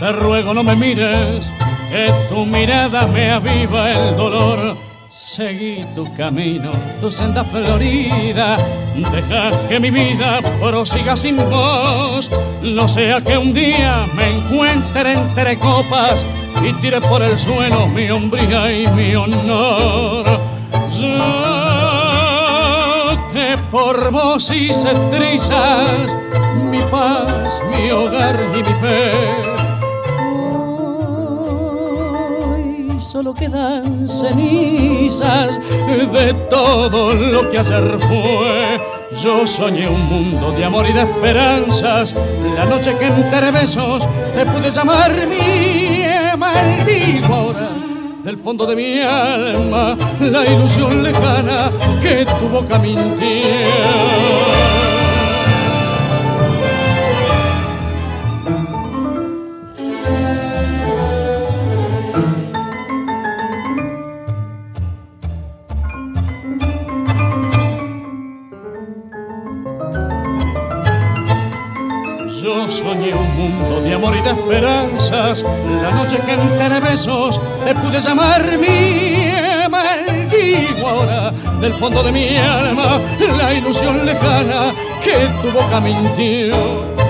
te ruego no me mires, que tu mirada me aviva el dolor. Seguí tu camino, tu senda florida, deja que mi vida prosiga sin vos. No sea que un día me encuentre entre copas y tire por el suelo mi hombría y mi honor. Yo que por vos hice trizas mi paz, mi hogar y mi fe, hoy solo quedan cenizas de todo lo que ayer fue. Yo soñé un mundo de amor y de esperanzas, la noche que entre besos te pude llamar mía. Maldigo ahora del fondo de mi alma la ilusión lejana que tu boca mintió. Yo soñé un mundo de amor y de esperanzas, la noche que entre besos te pude llamar mía. Maldigo ahora del fondo de mi alma la ilusión lejana que tu boca mintió.